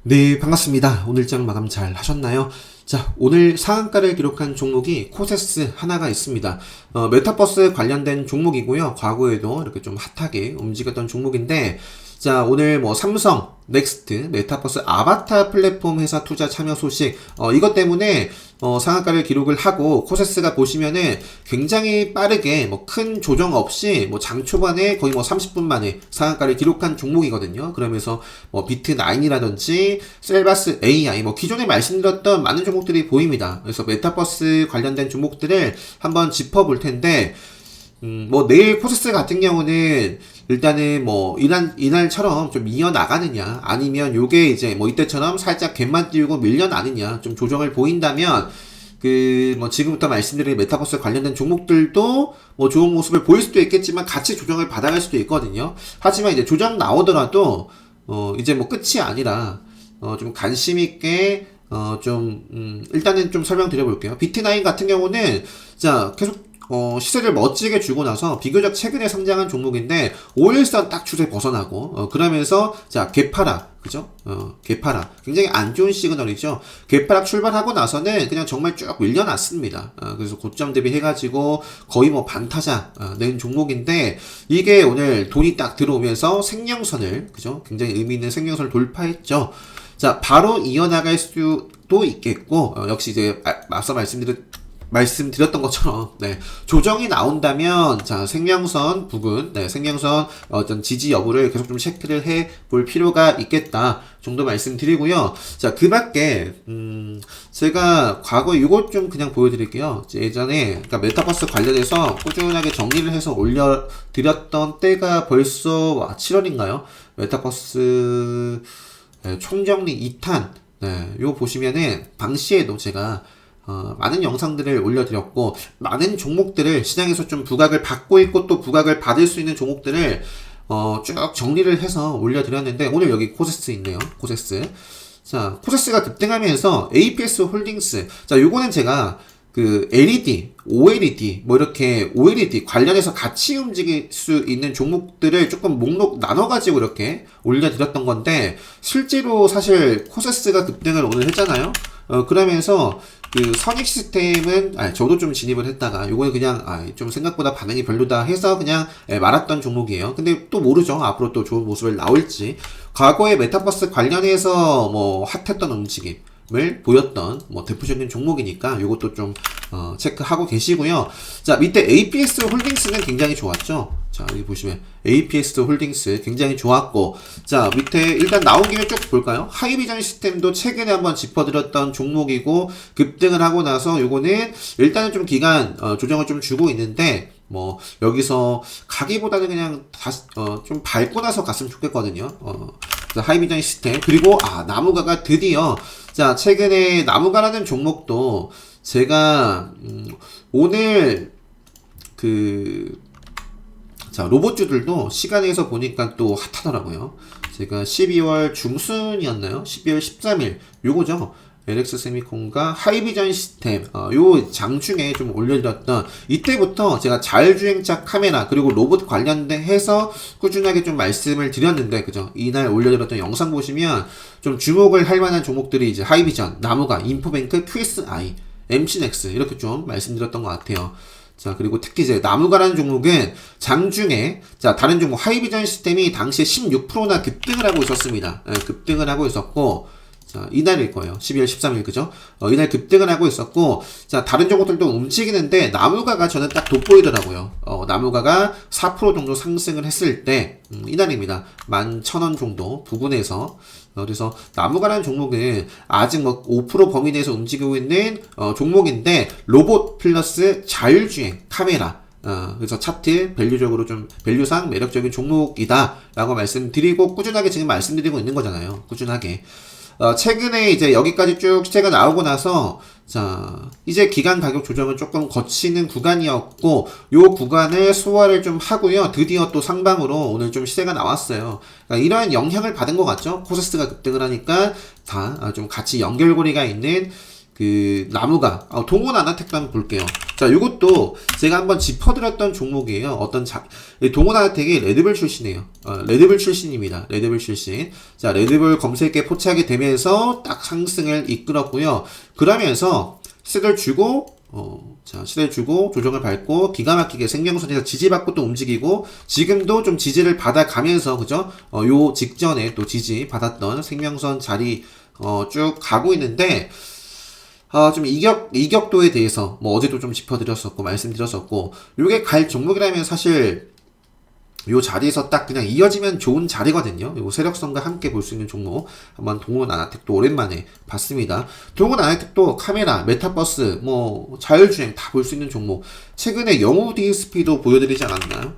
네, 반갑습니다. 오늘 장 마감 잘 하셨나요? 자, 오늘 상한가를 기록한 종목이 코세스 하나가 있습니다. 메타버스 관련된 종목이고요. 과거에도 이렇게 좀 핫하게 움직였던 종목인데, 자, 오늘 뭐 삼성, 넥스트, 메타버스 아바타 플랫폼 회사 투자 참여 소식, 이것 때문에 상한가를 기록을 하고, 코세스가 보시면은 굉장히 빠르게 뭐 큰 조정 없이 뭐 장 초반에 거의 뭐 30분 만에 상한가를 기록한 종목이거든요. 그러면서 뭐 비트9이라든지 셀바스 AI, 뭐 기존에 말씀드렸던 많은 종목들이 보입니다. 그래서 메타버스 관련된 종목들을 한번 짚어볼 텐데, 뭐 내일 코세스 같은 경우는 일단은 뭐 이날처럼 좀 이어나가느냐, 아니면 요게 이제 뭐 이때처럼 살짝 갭만 띄우고 밀려나느냐, 좀 조정을 보인다면 뭐 지금부터 말씀드린 메타버스 관련된 종목들도 뭐 좋은 모습을 보일 수도 있겠지만 같이 조정을 받아갈 수도 있거든요. 하지만 이제 조정 나오더라도 이제 뭐 끝이 아니라 좀 관심 있게 일단은 좀 설명드려 볼게요. 비트9 같은 경우는 자 계속 시세를 멋지게 주고 나서 비교적 최근에 상장한 종목인데 5일선 딱 추세 벗어나고 그러면서 자 개파락, 그죠? 개파락 굉장히 안 좋은 시그널이죠. 개파락 출발하고 나서는 그냥 정말 쭉 밀려났습니다. 그래서 고점 대비 해가지고 거의 뭐 반타자 낸 종목인데, 이게 오늘 돈이 딱 들어오면서 생명선을, 그죠? 굉장히 의미 있는 생명선을 돌파했죠. 자, 바로 이어나갈 수도 있겠고, 역시 이제 앞서 말씀드렸던 것처럼, 네, 조정이 나온다면, 자, 생명선 부근, 네, 생명선 어떤 지지 여부를 계속 좀 체크를 해 볼 필요가 있겠다 정도 말씀드리고요. 자, 그 밖에, 제가 과거 이것 좀 그냥 보여드릴게요. 예전에, 그러니까 메타버스 관련해서 꾸준하게 정리를 해서 올려드렸던 때가 벌써 7월인가요? 메타버스 총정리 2탄, 네, 요거 보시면은 당시에도 제가 많은 영상들을 올려드렸고, 많은 종목들을 시장에서 좀 부각을 받고 있고 또 부각을 받을 수 있는 종목들을 쭉 정리를 해서 올려드렸는데, 오늘 여기 코세스 있네요. 코세스. 자, 코세스가 급등하면서 APS 홀딩스. 자, 요거는 제가 그 LED, OLED, 뭐 이렇게 OLED 관련해서 같이 움직일 수 있는 종목들을 조금 목록 나눠가지고 이렇게 올려드렸던 건데, 실제로 사실 코세스가 급등을 오늘 했잖아요. 그러면서 그 선익 시스템은 저도 좀 진입을 했다가 요거는 그냥 좀 생각보다 반응이 별로다 해서 그냥 말았던 종목이에요. 근데 또 모르죠. 앞으로 또 좋은 모습을 나올지. 과거에 메타버스 관련해서 뭐 핫했던 움직임을 보였던 뭐 대표적인 종목이니까 요것도 좀 체크하고 계시고요. 자, 밑에 APS 홀딩스는 굉장히 좋았죠. 자, 여기 보시면 APS 홀딩스 굉장히 좋았고, 자, 밑에 일단 나온 김에 쭉 볼까요? 하이비전 시스템도 최근에 한번 짚어드렸던 종목이고, 급등을 하고 나서 요거는 일단은 좀 기간 조정을 좀 주고 있는데, 뭐 여기서 가기보다는 그냥 다시 좀 밟고 나서 갔으면 좋겠거든요. 하이비전 시스템, 그리고 나무가가 드디어, 자, 최근에 나무가라는 종목도 제가 오늘 자, 로봇주들도 시간에서 보니까 또 핫하더라고요. 제가 12월 중순이었나요? 12월 13일 요거죠. LX 세미콘과 하이비전 시스템, 요 장중에 좀 올려드렸던, 이때부터 제가 자율주행차 카메라 그리고 로봇 관련해서 꾸준하게 좀 말씀을 드렸는데, 그죠? 이날 올려드렸던 영상 보시면 좀 주목을 할 만한 종목들이 이제 하이비전, 나무가, 인포뱅크, QSI, MC넥스 이렇게 좀 말씀드렸던 것 같아요. 자, 그리고 특히 이제 나무가라는 종목은 장중에, 자, 다른 종목 하이비전 시스템이 당시에 16%나 급등을 하고 있었습니다. 급등을 하고 있었고, 자, 이날일 거예요. 12월 13일, 그죠? 이날 급등을 하고 있었고, 자, 다른 종목들도 움직이는데, 나무가가 저는 딱 돋보이더라고요. 나무가가 4% 정도 상승을 했을 때, 이날입니다. 11,000원 정도 부근에서. 그래서 나무가라는 종목은 아직 뭐 5% 범위 내에서 움직이고 있는 종목인데, 로봇 플러스 자율주행 카메라, 그래서 차트 밸류적으로 좀 밸류상 매력적인 종목이다 라고 말씀드리고, 꾸준하게 지금 말씀드리고 있는 거잖아요. 꾸준하게. 최근에 이제 여기까지 쭉 시세가 나오고 나서, 자, 이제 기간 가격 조정을 조금 거치는 구간이었고, 요 구간을 소화를 좀 하고요. 드디어 또 상방으로 오늘 좀 시세가 나왔어요. 그러니까 이러한 영향을 받은 것 같죠? 코세스가 급등을 하니까 다 좀 같이 연결고리가 있는 그 나무가, 동원 아나텍도 한번 볼게요. 자, 요것도 제가 한번 짚어드렸던 종목이에요. 동원아텍이 레드불 출신이에요. 레드불 출신입니다. 레드불 출신. 자, 레드불 검색에 포착이 되면서 딱 상승을 이끌었고요. 그러면서 시세를 주고, 시세를 주고, 조정을 밟고, 기가 막히게 생명선에서 지지받고 또 움직이고, 지금도 좀 지지를 받아가면서, 그죠? 요 직전에 또 지지 받았던 생명선 자리, 쭉 가고 있는데, 좀 이격도에 대해서, 뭐, 어제도 좀 짚어드렸었고, 말씀드렸었고, 요게 갈 종목이라면 사실, 요 자리에서 딱 그냥 이어지면 좋은 자리거든요. 요 세력선과 함께 볼 수 있는 종목. 한번 동원 아나텍도 오랜만에 봤습니다. 동원 아나텍도 카메라, 메타버스, 뭐, 자율주행 다 볼 수 있는 종목. 최근에 영우 DSP도 보여드리지 않았나요?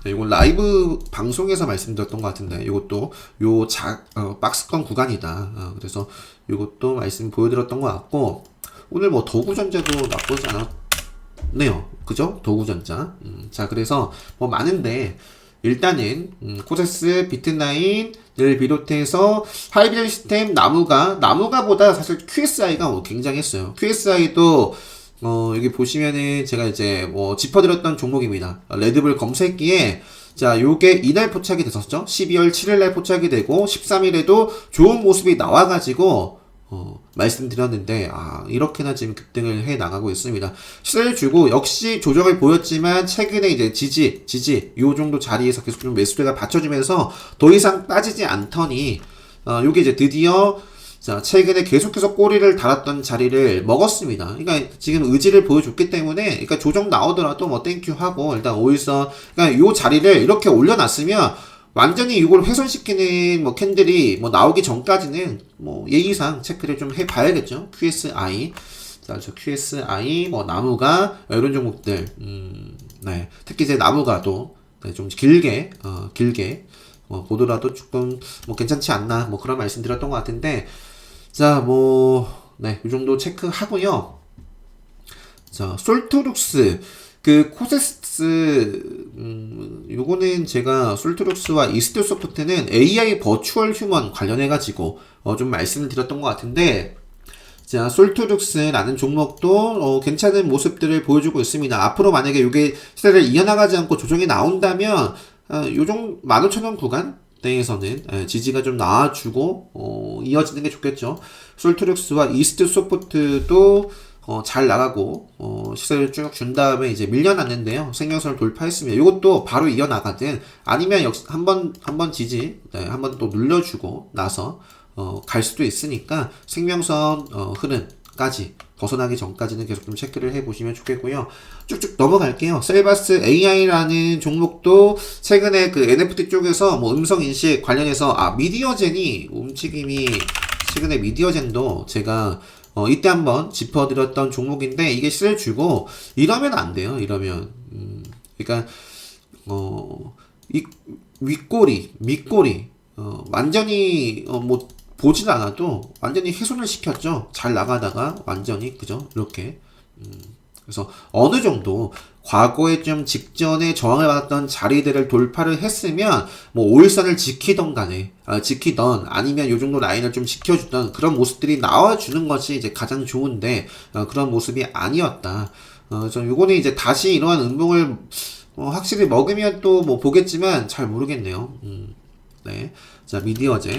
네, 이건 라이브 방송에서 말씀드렸던 것 같은데, 이것도 박스권 구간이다. 그래서 이것도 말씀 보여드렸던 것 같고, 오늘 뭐 도구전자도 나쁘지 않았네요. 그죠? 도구전자. 자, 그래서 뭐 많은데, 일단은, 코세스, 비트나인을 비롯해서 하이브리드 시스템, 나무가보다 사실 QSI가 굉장했어요. QSI도 여기 보시면은 제가 이제 뭐 짚어드렸던 종목입니다. 레드불 검색기에 자, 요게 이날 포착이 됐었죠. 12월 7일날 포착이 되고 13일에도 좋은 모습이 나와가지고 말씀드렸는데 이렇게나 지금 급등을 해 나가고 있습니다. 시세를 주고 역시 조정을 보였지만 최근에 이제 지지 요 정도 자리에서 계속 좀 매수세가 받쳐주면서 더 이상 빠지지 않더니 요게 이제 드디어 자, 최근에 계속해서 꼬리를 달았던 자리를 먹었습니다. 그러니까 지금 의지를 보여줬기 때문에, 그러니까 조정 나오더라도 뭐 땡큐 하고, 일단 5일선, 그러니까 요 자리를 이렇게 올려놨으면, 완전히 이걸 훼손시키는 뭐 캔들이 뭐 나오기 전까지는 뭐 예의상 체크를 좀 해봐야겠죠. QSI. 자, QSI, 뭐 나무가, 이런 종목들, 네. 특히 이제 나무가도, 네, 좀 길게, 보더라도 조금 뭐 괜찮지 않나, 뭐 그런 말씀 드렸던 것 같은데, 자, 네, 이 정도 체크하고요. 자, 솔트룩스, 코세스, 요거는 제가 솔트룩스와 이스트 소프트는 AI 버추얼 휴먼 관련해가지고, 좀 말씀을 드렸던 것 같은데, 자, 솔트룩스라는 종목도, 괜찮은 모습들을 보여주고 있습니다. 앞으로 만약에 이게 시세를 이어나가지 않고 조정이 나온다면, 요정 15,000원 구간? 에서는 지지가 좀 나와주고 이어지는 게 좋겠죠. 솔트룩스와 이스트 소프트도 잘 나가고 시세를 쭉 준 다음에 이제 밀려났는데요. 생명선을 돌파했습니다. 이것도 바로 이어나가든 아니면 역시 한번 지지 한번 또 눌러주고 나서 갈 수도 있으니까 생명선 흐름까지 벗어나기 전까지는 계속 좀 체크를 해보시면 좋겠고요. 쭉쭉 넘어갈게요. 셀바스 AI라는 종목도 최근에 그 NFT 쪽에서 뭐 음성인식 관련해서 미디어젠이 움직임이 최근에 미디어젠도 제가 이때 한번 짚어드렸던 종목인데 이게 시세를 주고 이러면 안 돼요. 이러면 그러니까 이 밑꼬리 완전히 뭐 보진 않아도 완전히 훼손을 시켰죠. 잘 나가다가 완전히 그죠? 이렇게 그래서 어느 정도 과거에 좀 직전에 저항을 받았던 자리들을 돌파를 했으면 뭐 5일선을 지키던 아니면 요 정도 라인을 좀 지켜주던 그런 모습들이 나와주는 것이 이제 가장 좋은데 그런 모습이 아니었다. 저 요거는 이제 다시 이러한 음봉을 확실히 먹으면 또 뭐 보겠지만 잘 모르겠네요. 네. 자, 미디어제.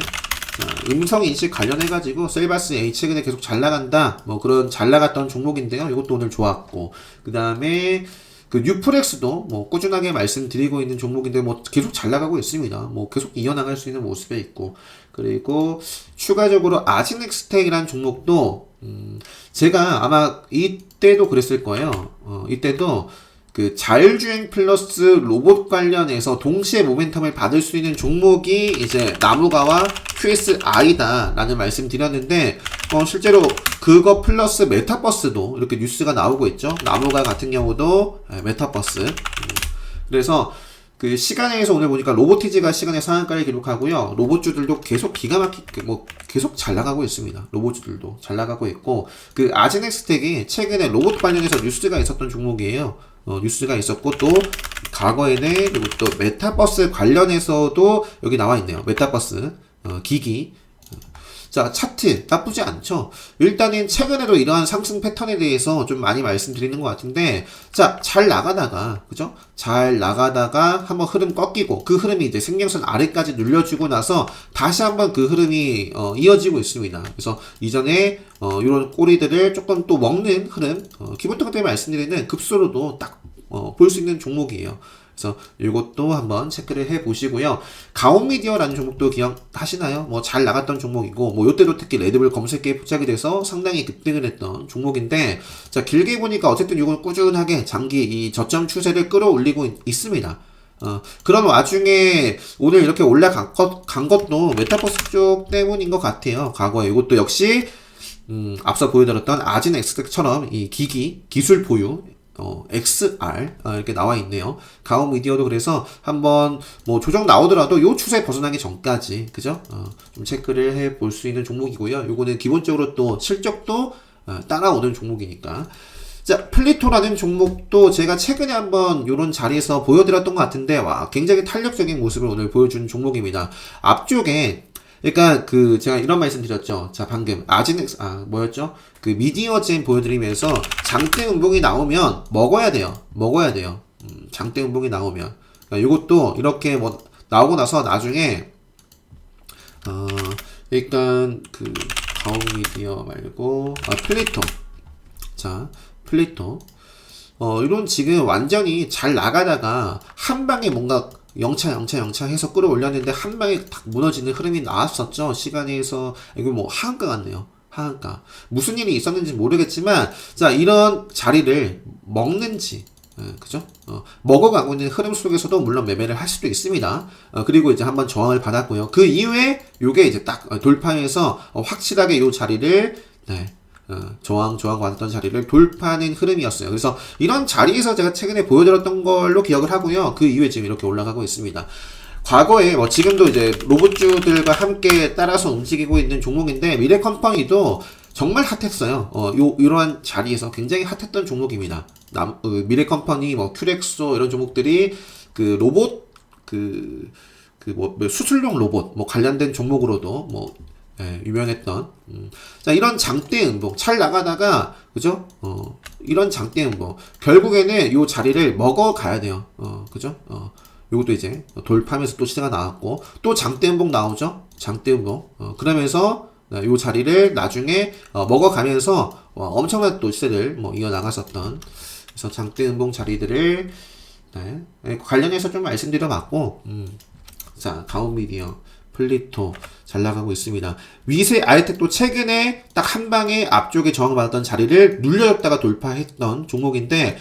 음성인식 관련해가지고 셀바스 A 최근에 계속 잘 나간다 뭐 그런 잘 나갔던 종목인데요. 이것도 오늘 좋았고 그 다음에 그 뉴프렉스도 뭐 꾸준하게 말씀드리고 있는 종목인데 뭐 계속 잘 나가고 있습니다. 뭐 계속 이어나갈 수 있는 모습에 있고 그리고 추가적으로 아지넥스텍이라는 종목도 제가 아마 이때도 그랬을 거예요. 이때도 그 자율주행 플러스 로봇 관련해서 동시에 모멘텀을 받을 수 있는 종목이 이제 나무가와 QSI다 라는 말씀 드렸는데 실제로 그거 플러스 메타버스도 이렇게 뉴스가 나오고 있죠. 나무가 같은 경우도 메타버스 그래서 그 시간에서 오늘 보니까 로보티즈가 시간의 상한가를 기록하고요. 로봇주들도 계속 기가 막히게 계속 잘 나가고 있습니다. 로봇주들도 잘 나가고 있고 그 아지넥스텍이 최근에 로봇 관련해서 뉴스가 있었던 종목이에요. 뉴스가 있었고 또 과거에는 그리고 또 메타버스 관련해서도 여기 나와 있네요. 메타버스 기기 자, 차트 나쁘지 않죠. 일단은 최근에도 이러한 상승 패턴에 대해서 좀 많이 말씀드리는 것 같은데, 자, 잘 나가다가, 그죠? 잘 나가다가 한번 흐름 꺾이고, 그 흐름이 이제 생명선 아래까지 눌려주고 나서 다시 한번 그 흐름이 이어지고 있습니다. 그래서 이전에 이런 꼬리들을 조금 또 먹는 흐름, 기본 통계 때문에 말씀드리는 급소로도 딱 볼 수 있는 종목이에요. 그래서 이것도 한번 체크를 해 보시고요. 가온미디어라는 종목도 기억하시나요? 뭐 잘 나갔던 종목이고, 뭐 요때도 특히 레드불 검색기에 포착이 돼서 상당히 급등을 했던 종목인데, 자, 길게 보니까 어쨌든 이건 꾸준하게 장기 이 저점 추세를 끌어올리고 있습니다. 그런 와중에 오늘 이렇게 올라간 것도 메타버스 쪽 때문인 것 같아요. 과거에 이것도 역시 앞서 보여드렸던 아진 엑스텍처럼 이 기술 보유 XR 이렇게 나와 있네요. 가온미디어도 그래서 한번 뭐 조정 나오더라도 요 추세 벗어나기 전까지, 그죠? 좀 체크를 해 볼 수 있는 종목이고요. 요거는 기본적으로 또 실적도 따라오는 종목이니까. 자, 플리토라는 종목도 제가 최근에 한번 요런 자리에서 보여드렸던 것 같은데, 와, 굉장히 탄력적인 모습을 오늘 보여준 종목입니다. 앞쪽에 그러니까 제가 이런 말씀 드렸죠. 자, 방금 뭐였죠? 그 미디어젠 보여드리면서 장대 음봉이 나오면 먹어야 돼요. 장대 음봉이 나오면. 그러니까 이것도 이렇게 뭐 나오고 나서 나중에 일단 가온미디어 말고 플리토. 자, 플리토. 이런 지금 완전히 잘 나가다가 한 방에 뭔가 영차 해서 끌어올렸는데 한 방에 딱 무너지는 흐름이 나왔었죠. 시간에서 이거 뭐 하한가 같네요. 하한가. 무슨 일이 있었는지 모르겠지만, 자, 이런 자리를 먹는지, 그죠? 먹어가고 있는 흐름 속에서도 물론 매매를 할 수도 있습니다. 그리고 이제 한번 저항을 받았고요. 그 이후에 요게 이제 딱 돌파해서 확실하게 요 자리를, 네. 저항 받았던 자리를 돌파하는 흐름이었어요. 그래서 이런 자리에서 제가 최근에 보여드렸던 걸로 기억을 하고요. 그 이후에 지금 이렇게 올라가고 있습니다. 과거에 뭐 지금도 이제 로봇주들과 함께 따라서 움직이고 있는 종목인데, 미래컴퍼니도 정말 핫했어요. 이러한 자리에서 굉장히 핫했던 종목입니다. 미래컴퍼니, 뭐 큐렉소 이런 종목들이 그 로봇 뭐 수술용 로봇 뭐 관련된 종목으로도 뭐 유명했던. 자, 이런 장대 음봉 잘 나가다가, 그죠? 이런 장대 음봉 결국에는 요 자리를 먹어 가야 돼요. 그죠? 요것도 이제 돌파하면서 또 시세가 나왔고, 또 장대 음봉 나오죠? 장대 음봉. 그러면서 요 자리를 나중에 먹어 가면서 엄청난 또 시세를 뭐 이어 나갔었던. 그래서 장대 음봉 자리들을 관련해서 좀 말씀드려 봤고, 자, 가온미디어, 플리토 잘 나가고 있습니다. 위세 아이텍도 최근에 딱 한 방에 앞쪽에 저항받았던 자리를 눌려줬다가 돌파했던 종목인데,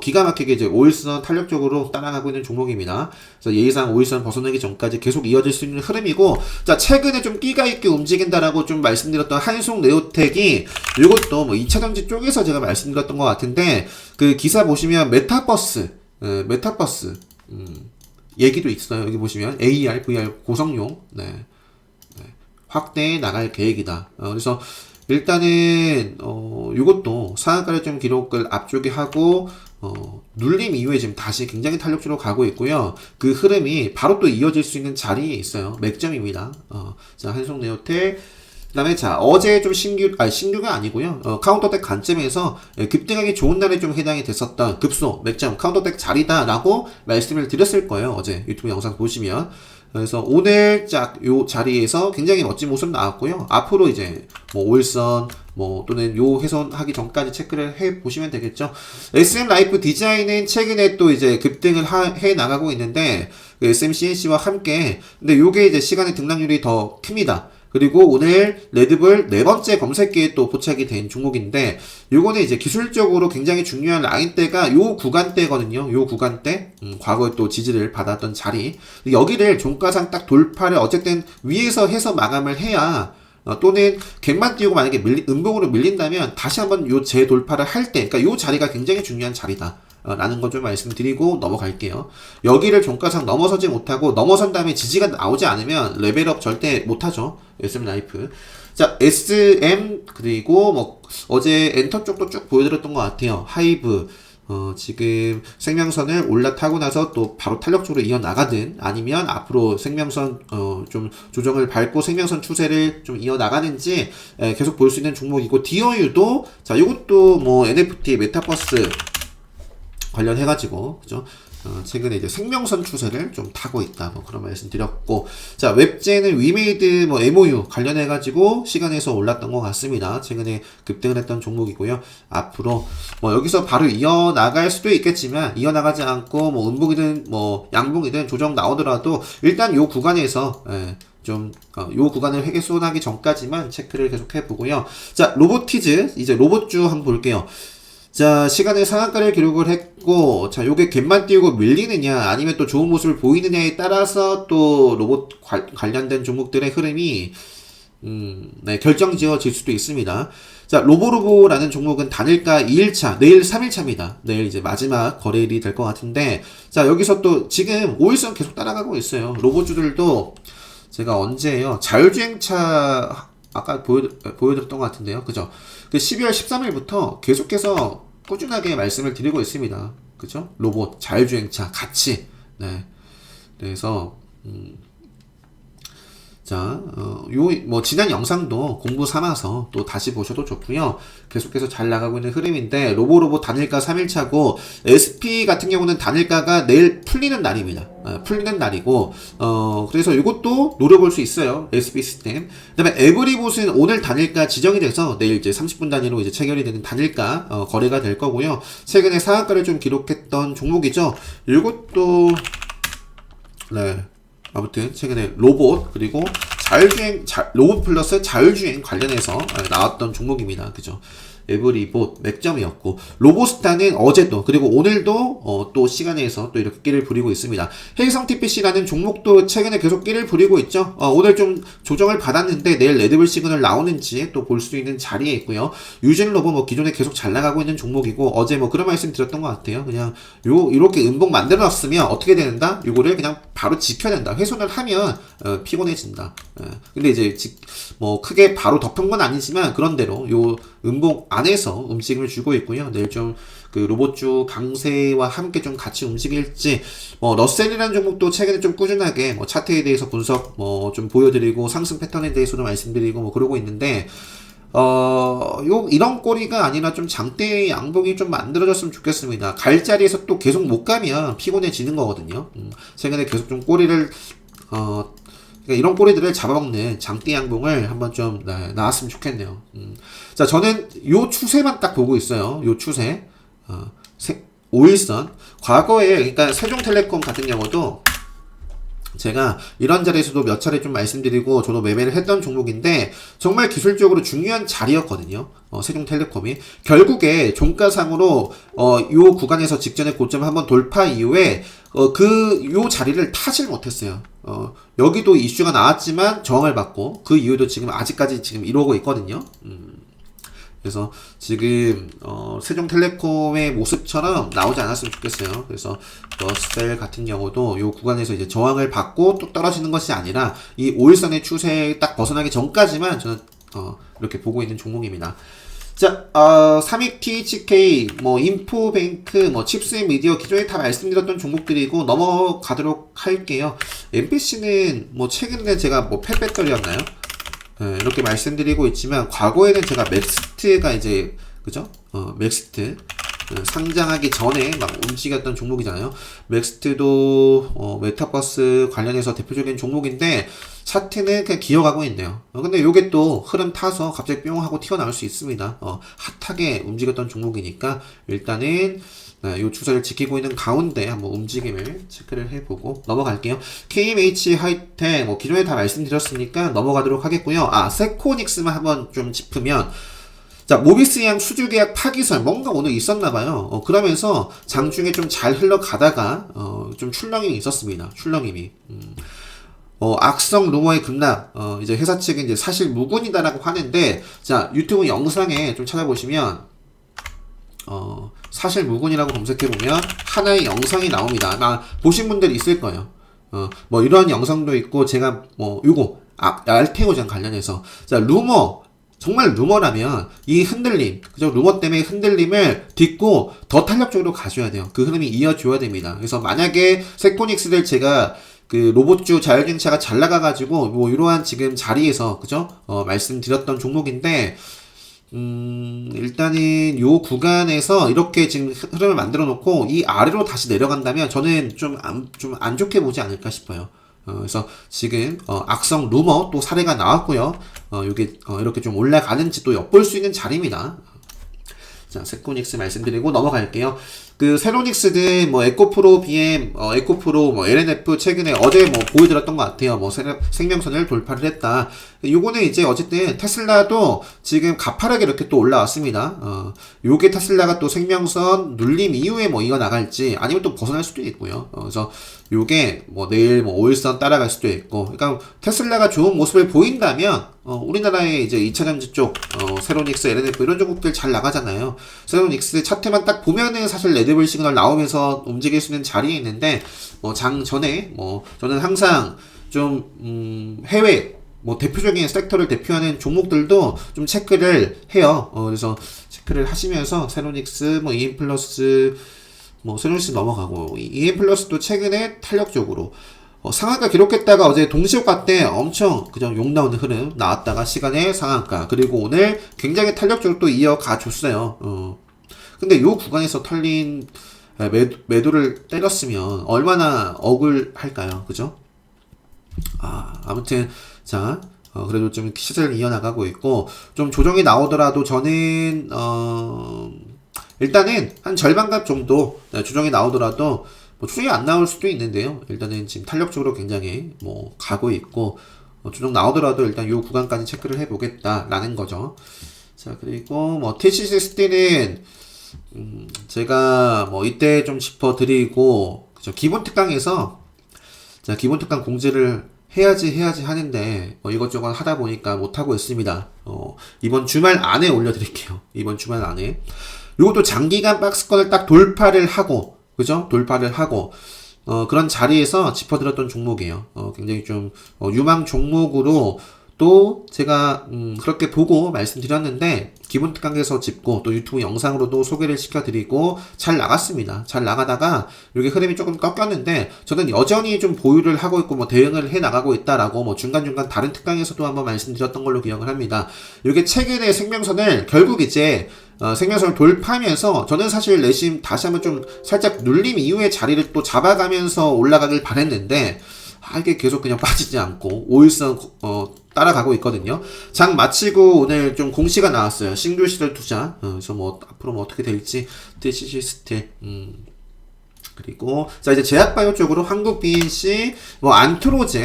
기가 막히게 이제 5일선 탄력적으로 따라가고 있는 종목입니다. 그래서 예의상 5일선 벗어나기 전까지 계속 이어질 수 있는 흐름이고, 자, 최근에 좀 끼가 있게 움직인다라고 좀 말씀드렸던 한송네오텍이, 이것도 뭐 2차전지 쪽에서 제가 말씀드렸던 것 같은데, 그 기사 보시면 메타버스, 얘기도 있어요. 여기 보시면 AR, VR 고성용 확대해 나갈 계획이다. 그래서 일단은 이것도 상한가를 좀 기록을 앞쪽에 하고 눌림 이후에 지금 다시 굉장히 탄력적으로 가고 있고요. 그 흐름이 바로 또 이어질 수 있는 자리에 있어요. 맥점입니다. 자, 한송네오텍. 그 다음에 자, 어제 좀 신규가 아니고요. 카운터텍 관점에서 급등하기 좋은 날에 좀 해당이 됐었던 급소, 맥점, 카운터텍 자리다라고 말씀을 드렸을 거예요. 어제 유튜브 영상 보시면. 그래서 오늘 요 자리에서 굉장히 멋진 모습 나왔고요. 앞으로 이제 뭐 5일선 뭐 또는 요 훼손하기 전까지 체크를 해 보시면 되겠죠. SM 라이프 디자인은 최근에 또 이제 급등을 해 나가고 있는데, 그 SMCNC와 함께. 근데 요게 이제 시간의 등락률이 더 큽니다. 그리고 오늘 레드불 네 번째 검색기에 또 포착이 된 종목인데, 요거는 이제 기술적으로 굉장히 중요한 라인대가 요 구간대거든요. 요 구간대. 과거에 또 지지를 받았던 자리. 여기를 종가상 딱 돌파를 어쨌든 위에서 해서 마감을 해야, 또는 갭만 띄우고 만약에 음봉으로 밀린다면 다시 한번 요 재돌파를 할 때, 그러니까 요 자리가 굉장히 중요한 자리다. 라는 거 좀 말씀드리고 넘어갈게요. 여기를 종가상 넘어서지 못하고, 넘어선 다음에 지지가 나오지 않으면 레벨업 절대 못하죠. SM 라이프. 자, SM, 그리고 뭐 어제 엔터 쪽도 쭉 보여드렸던 것 같아요. 하이브, 지금 생명선을 올라타고 나서 또 바로 탄력적으로 이어나가든 아니면 앞으로 생명선 좀 조정을 밟고 생명선 추세를 좀 이어나가는지 계속 볼 수 있는 종목이고, DOU도 자 이것도 뭐 NFT 메타버스 관련해가지고 그죠? 최근에 이제 생명선 추세를 좀 타고 있다. 뭐 그런 말씀 드렸고, 자, 웹제는 위메이드 뭐 MOU 관련해가지고 시간에서 올랐던 것 같습니다. 최근에 급등을 했던 종목이고요. 앞으로 뭐 여기서 바로 이어나갈 수도 있겠지만, 이어나가지 않고 뭐 음봉이든 뭐 양봉이든 조정 나오더라도 일단 요 구간에서 요 구간을 회계 수원하기 전까지만 체크를 계속 해보고요. 자, 로보티즈, 이제 로봇주 한번 볼게요. 자, 시간에 상한가를 기록을 했고, 자, 요게 갭만 띄우고 밀리느냐, 아니면 또 좋은 모습을 보이느냐에 따라서 또 로봇 관련된 종목들의 흐름이, 결정 지어질 수도 있습니다. 자, 로보로보라는 종목은 단일가 2일차, 내일 3일차입니다. 내일 이제 마지막 거래일이 될 것 같은데, 자, 여기서 또 지금 5일선 계속 따라가고 있어요. 로봇주들도 제가 언제예요? 자율주행차, 아까 보여드렸던 것 같은데요. 그죠? 그 12월 13일부터 계속해서 꾸준하게 말씀을 드리고 있습니다. 그죠? 로봇, 자율주행차, 같이. 네. 그래서, 자, 지난 영상도 공부 삼아서 또 다시 보셔도 좋고요. 계속해서 잘 나가고 있는 흐름인데, 로보로보 단일가 3일차고, SP 같은 경우는 단일가가 내일 풀리는 날입니다. 풀리는 날이고, 그래서 이것도 노려볼 수 있어요. SP 시스템. 그 다음에 에브리봇은 오늘 단일가 지정이 돼서 내일 이제 30분 단위로 이제 체결이 되는 단일가, 거래가 될 거고요. 최근에 상한가를 좀 기록했던 종목이죠. 이것도, 네. 아무튼 최근에 로봇 그리고 로봇 플러스 자율주행 관련해서 나왔던 종목입니다. 그죠? 에브리봇 맥점이었고, 로보스타는 어제도 그리고 오늘도 또 시간에서 또 이렇게 끼를 부리고 있습니다. 해성 TPC라는 종목도 최근에 계속 끼를 부리고 있죠. 오늘 좀 조정을 받았는데 내일 레드불 시그널 나오는지 또 볼 수 있는 자리에 있고요. 유진 로보 뭐 기존에 계속 잘 나가고 있는 종목이고, 어제 뭐 그런 말씀 드렸던 것 같아요. 그냥 이렇게 음봉 만들어 놨으면 어떻게 되는다? 요거를 그냥 바로 지켜야 된다. 훼손을 하면 피곤해진다. 근데 이제 뭐 크게 바로 덮은 건 아니지만 그런대로 요 음봉 안에서 움직임을 주고 있고요. 내일 좀 그 로봇주 강세와 함께 좀 같이 움직일지, 러셀이라는 종목도 최근에 좀 꾸준하게 뭐 차트에 대해서 분석 좀 보여드리고 상승 패턴에 대해서도 말씀드리고 뭐 그러고 있는데, 이런 꼬리가 아니라 좀 장대의 양봉이 좀 만들어졌으면 좋겠습니다. 갈 자리에서 또 계속 못 가면 피곤해지는 거거든요. 최근에 계속 좀 꼬리를, 그러니까 이런 꼬리들을 잡아먹는 장대 양봉을 한번 좀 나왔으면 좋겠네요. 자, 저는 요 추세만 딱 보고 있어요. 요 추세. 5일선. 과거에, 그러니까 세종텔레콤 같은 경우도 제가 이런 자리에서도 몇 차례 좀 말씀드리고 저도 매매를 했던 종목인데, 정말 기술적으로 중요한 자리였거든요. 세종텔레콤이 결국에 종가상으로 요 구간에서 직전의 고점 한번 돌파 이후에 요 자리를 타질 못했어요. 여기도 이슈가 나왔지만 저항을 받고 그 이후도 지금 아직까지 지금 이러고 있거든요. 그래서 지금 세종텔레콤의 모습처럼 나오지 않았으면 좋겠어요. 그래서 러셀 같은 경우도 이 구간에서 이제 저항을 받고 또 떨어지는 것이 아니라 이 5일선의 추세에 딱 벗어나기 전까지만 저는 이렇게 보고 있는 종목입니다. 자, 삼익 THK, 인포뱅크, 칩스앤미디어 기존에 다 말씀드렸던 종목들이고 넘어가도록 할게요. MPC는 최근에 제가 펫배터리였나요? 이렇게 말씀드리고 있지만, 과거에는 제가 맥스트가 이제, 그죠? 맥스트. 상장하기 전에 막 움직였던 종목이잖아요. 맥스트도, 메타버스 관련해서 대표적인 종목인데, 차트는 그냥 기어가고 있네요. 근데 요게 또 흐름 타서 갑자기 뿅 하고 튀어나올 수 있습니다. 핫하게 움직였던 종목이니까, 일단은, 요 추세를 지키고 있는 가운데 한번 움직임을 체크를 해보고 넘어갈게요. KMH 하이텍 기존에 다 말씀드렸으니까 넘어가도록 하겠고요. 세코닉스만 한번 좀 짚으면, 자, 모비스양 수주계약 파기설 뭔가 오늘 있었나봐요. 그러면서 장중에 좀 잘 흘러가다가 좀 출렁임이 있었습니다. 출렁임이. 악성 루머의 급락, 이제 회사 측은 이제 사실 무근이다라고 하는데, 자, 유튜브 영상에 좀 찾아보시면, 사실 무근이라고 검색해보면 하나의 영상이 나옵니다. 아마 보신 분들이 있을 거예요. 이런 영상도 있고, 제가 요거, 알테오전 관련해서, 자, 루머, 정말 루머라면 이 흔들림, 그죠? 루머 때문에 흔들림을 딛고 더 탄력적으로 가줘야 돼요. 그 흐름이 이어줘야 됩니다. 그래서 만약에 세코닉스를 제가 그 로봇주 자율주행차가 잘 나가가지고 뭐 이러한 지금 자리에서 그죠? 말씀드렸던 종목인데 일단은 요 구간에서 이렇게 지금 흐름을 만들어 놓고 이 아래로 다시 내려간다면 저는 좀 안 좋게 보지 않을까 싶어요. 그래서 지금 악성 루머 또 사례가 나왔고요. 요게 이렇게 좀 올라가는지 또 엿볼 수 있는 자리입니다. 자, 세코닉스 말씀드리고 넘어갈게요. 그 세로닉스든 뭐 에코프로 BM, 에코프로 뭐 LNF 최근에 어제 뭐 보여드렸던 것 같아요. 뭐 생명선을 돌파를 했다. 요거는 이제 어쨌든 테슬라도 지금 가파르게 이렇게 또 올라왔습니다. 요게 테슬라가 또 생명선 눌림 이후에 뭐 이어 나갈지 아니면 또 벗어날 수도 있고요. 그래서 요게 뭐 내일 뭐 5일선 따라갈 수도 있고, 그러니까 테슬라가 좋은 모습을 보인다면 우리나라의 이제 2차전지 쪽 세로닉스, LNF 이런 종목들 잘 나가잖아요. 세로닉스 차트만 딱 보면은 사실 레드불 시그널 나오면서 움직일 수 있는 자리에 있는데 장 전에 저는 항상 좀 해외 뭐 대표적인 섹터를 대표하는 종목들도 좀 체크를 해요. 그래서 체크를 하시면서 세로닉스, 뭐 EM플러스, 뭐 세로닉스 넘어가고 EM플러스도 최근에 탄력적으로 상한가 기록했다가 어제 동시효과 때 엄청 그냥 욕 나오는 흐름 나왔다가 시간에 상한가, 그리고 오늘 굉장히 탄력적으로 또 이어가 줬어요. 근데 요 구간에서 털린 매도를 때렸으면 얼마나 억울할까요? 그죠? 아무튼 자, 그래도 좀 시세를 이어나가고 있고, 좀 조정이 나오더라도 저는 일단은 한 절반값 정도 조정이 나오더라도 뭐 조정이 안 나올 수도 있는데요. 일단은 지금 탄력적으로 굉장히 뭐 가고 있고, 조정 나오더라도 일단 요 구간까지 체크를 해보겠다라는 거죠. 자, 그리고 뭐 TCC 스틸은 제가 뭐 이때 좀 짚어드리고, 그죠? 기본 특강에서 자, 기본 특강 공지를 해야지 하는데 이것저것 하다 보니까 못하고 있습니다. 이번 주말 안에 올려드릴게요. 이번 주말 안에. 요것도 장기간 박스권을 딱 돌파를 하고, 그죠? 돌파를 하고 그런 자리에서 짚어드렸던 종목이에요. 굉장히 좀 유망 종목으로 또 제가 그렇게 보고 말씀드렸는데, 기본 특강에서 짚고 또 유튜브 영상으로도 소개를 시켜드리고 잘 나갔습니다. 잘 나가다가 이게 흐름이 조금 꺾였는데, 저는 여전히 좀 보유를 하고 있고 뭐 대응을 해 나가고 있다라고 뭐 중간중간 다른 특강에서도 한번 말씀드렸던 걸로 기억을 합니다. 이게 최근에 생명선을 결국 이제 생명선을 돌파하면서 저는 사실 내심 다시 한번 좀 살짝 눌림 이후에 자리를 또 잡아가면서 올라가길 바랬는데, 이게 계속 그냥 빠지지 않고 5일선 따라가고 있거든요. 장 마치고 오늘 좀 공시가 나왔어요. 싱글 시절 투자. 그래서 뭐 앞으로 뭐 어떻게 될지 TCC 스틸. 그리고 자, 이제 제약바이오 쪽으로 한국 BNC 뭐 안트로젠이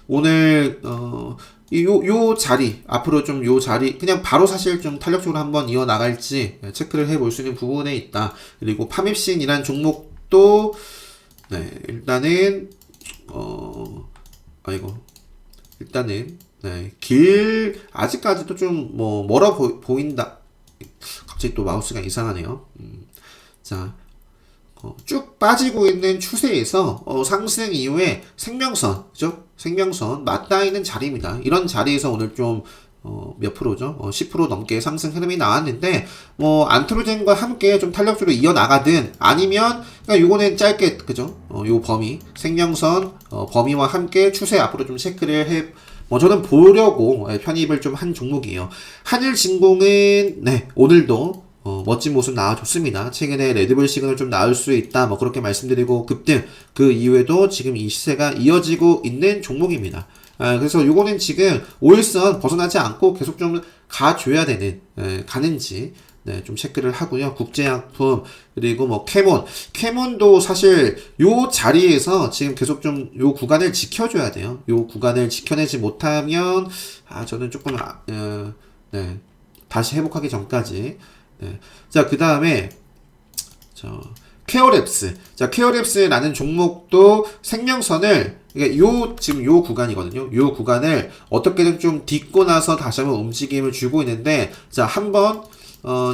오늘 요 자리, 앞으로 좀 요 자리, 그냥 바로 사실 좀 탄력적으로 한번 이어 나갈지 체크를 해볼 수 있는 부분에 있다. 그리고 파밉신이란 종목도 네, 일단은 일단은 네, 아직까지도 좀 뭐 멀어 보인다. 갑자기 또 마우스가 이상하네요. 자, 쭉 빠지고 있는 추세에서 상승 이후에 생명선, 그죠? 생명선 맞닿아 있는 자리입니다. 이런 자리에서 오늘 좀 몇 프로죠? 10% 넘게 상승 흐름이 나왔는데, 뭐 안트로젠과 함께 좀 탄력적으로 이어나가든 아니면 그러니까 요거는 짧게, 그죠? 요 범위 생명선 범위와 함께 추세 앞으로 좀 체크를 저는 보려고 편입을 좀 한 종목이에요. 하늘진공은 네, 오늘도 멋진 모습 나와줬습니다. 최근에 레드불 시그널 좀 나올 수 있다, 뭐 그렇게 말씀드리고 급등, 그 이후에도 지금 이 시세가 이어지고 있는 종목입니다. 그래서 요거는 지금 5일선 벗어나지 않고 계속 좀 가줘야 되는, 가는지 네, 좀 체크를 하고요. 국제약품, 그리고 뭐 캐몬도 사실 요 자리에서 지금 계속 좀 요 구간을 지켜줘야 돼요. 요 구간을 지켜내지 못하면 저는 조금 네, 다시 회복하기 전까지. 네. 자, 그 다음에 케어랩스. 자, 케어랩스라는 종목도 생명선을, 그러니까 지금 요 구간이거든요. 요 구간을 어떻게든 좀 딛고 나서 다시 한번 움직임을 주고 있는데, 자, 한번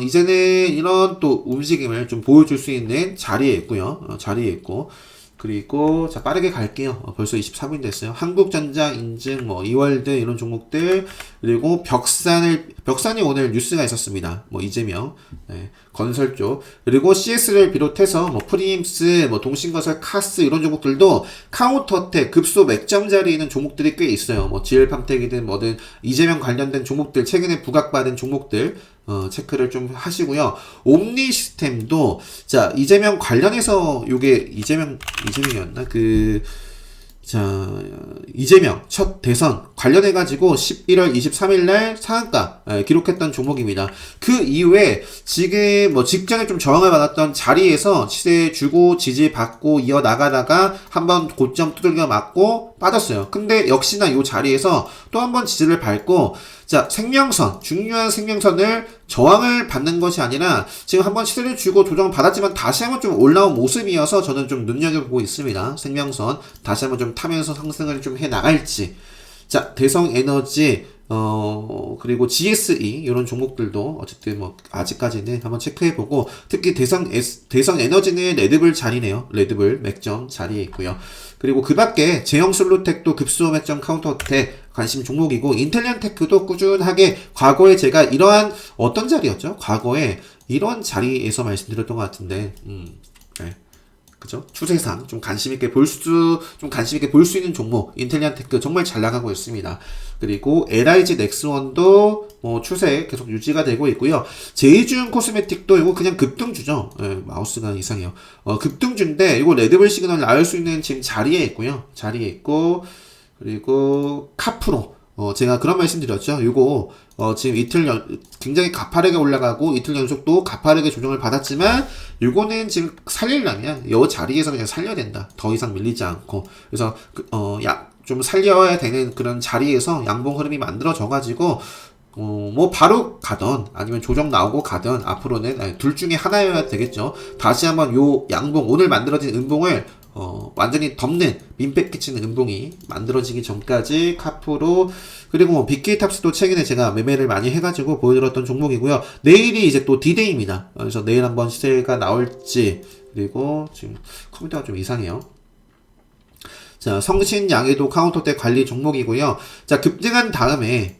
이제는 이런 또 움직임을 좀 보여줄 수 있는 자리에 있고요. 자리에 있고, 그리고 자 빠르게 갈게요. 벌써 24분 됐어요. 한국전자 인증 뭐 이월드 이런 종목들 그리고 벽산이 오늘 뉴스가 있었습니다. 뭐 이재명 네, 건설 쪽 그리고 CS를 비롯해서 뭐 프리임스 뭐 동신건설 카스 이런 종목들도 카운터텍 급소 맥점 자리에 있는 종목들이 꽤 있어요. 뭐 GL팜텍이든 뭐든 이재명 관련된 종목들 최근에 부각받은 종목들 체크를 좀 하시고요. 옴니 시스템도 자 이재명 관련해서 요게 이재명이었나 이재명 첫 대선 관련해가지고 11월 23일 날 상한가 기록했던 종목입니다. 그 이후에 지금 뭐 직전에 좀 저항을 받았던 자리에서 시세 주고 지지받고 이어나가다가 한번 고점 두들겨 맞고 빠졌어요. 근데 역시나 이 자리에서 또 한번 지지를 밟고 자 생명선 중요한 생명선을 저항을 받는 것이 아니라 지금 한번 시세를 주고 조정을 받았지만 다시 한번 좀 올라온 모습이어서 저는 좀 눈여겨보고 있습니다. 생명선 다시 한번 좀 타면서 상승을 좀 해 나갈지 자 대성에너지 그리고 GSE 이런 종목들도 어쨌든 뭐 아직까지는 한번 체크해보고 특히 대성 에너지는 레드불 자리네요. 레드불 맥점 자리에 있고요. 그리고 그 밖에 제형솔루텍도 급소 맥점 카운터텍 관심 종목이고 인텔리언테크도 꾸준하게 과거에 제가 이러한 어떤 자리였죠? 과거에 이런 자리에서 말씀드렸던 것 같은데 네. 그죠? 추세상 좀 관심있게 볼 수 있는 종목 인텔리언테크 정말 잘 나가고 있습니다. 그리고 LIG 넥스원도 뭐 추세 계속 유지가 되고 있고요. 제이준 코스메틱도 이거 그냥 급등주죠. 네, 마우스가 이상해요. 급등주인데 이거 레드불 시그널 나올 수 있는 지금 자리에 있고요. 자리에 있고 그리고 카프로 제가 그런 말씀 드렸죠. 이거 지금 굉장히 가파르게 올라가고 이틀 연속 또 가파르게 조정을 받았지만 이거는 지금 살리려면 이 자리에서 그냥 살려야 된다. 더 이상 밀리지 않고 그래서 좀 살려야 되는 그런 자리에서 양봉 흐름이 만들어져가지고 뭐 바로 가던 아니면 조정 나오고 가던 앞으로는 둘 중에 하나여야 되겠죠. 다시 한번 요 양봉 오늘 만들어진 음봉을 완전히 덮는 민폐 끼치는 음봉이 만들어지기 전까지 카프로 그리고 뭐 빅케이탑스도 최근에 제가 매매를 많이 해가지고 보여드렸던 종목이고요. 내일이 이제 또 디데이입니다. 그래서 내일 한번 시세가 나올지 그리고 지금 컴퓨터가 좀 이상해요. 자, 성신양해도 카운터텍 관리 종목이고요. 자, 급등한 다음에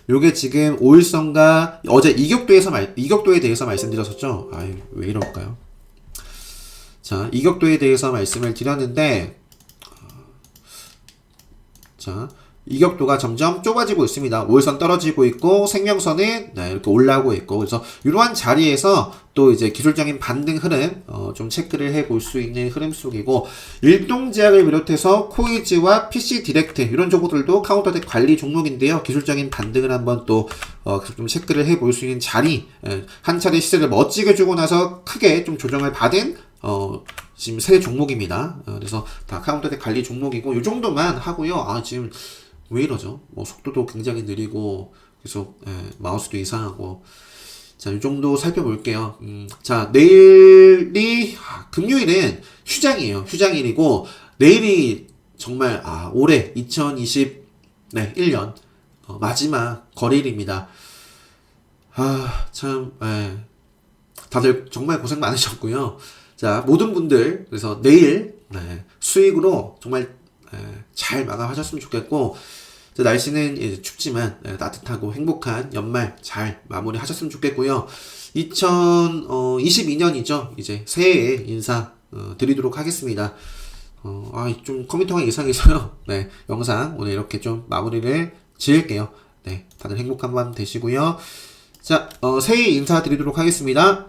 요게 지금 5일선과 어제 이격도에 대해서 말씀드렸었죠. 아유, 왜 이럴까요? 자, 이격도에 대해서 말씀을 드렸는데 자, 이격도가 점점 좁아지고 있습니다. 5일선 떨어지고 있고 생명선은 이렇게 올라오고 있고 그래서 이러한 자리에서 또 이제 기술적인 반등 흐름 좀 체크를 해볼 수 있는 흐름 속이고 일동제약을 비롯해서 코이즈와 PC 디렉트 이런 종목들도 카운터텍 관리 종목인데요. 기술적인 반등을 한번 또 좀 체크를 해볼 수 있는 자리 한 차례 시세를 멋지게 주고 나서 크게 좀 조정을 받은 지금 세 종목입니다. 그래서 다 카운터텍 관리 종목이고 이 정도만 하고요. 지금 왜 이러죠? 뭐 속도도 굉장히 느리고 계속 마우스도 이상하고 자, 이 정도 살펴볼게요. 자, 내일이 금요일은 휴장이에요. 휴장일이고 내일이 정말 올해 2021년 마지막 거래일입니다. 참 다들 정말 고생 많으셨고요. 자, 모든 분들 그래서 내일 수익으로 정말 잘 마감하셨으면 좋겠고 날씨는 이제 춥지만 따뜻하고 행복한 연말 잘 마무리하셨으면 좋겠고요. 2022년이죠. 이제 새해에 인사 드리도록 하겠습니다. 좀 컴퓨터가 이상해서요. 네, 영상 오늘 이렇게 좀 마무리를 지을게요. 네, 다들 행복한 밤 되시고요. 자, 새해 인사 드리도록 하겠습니다.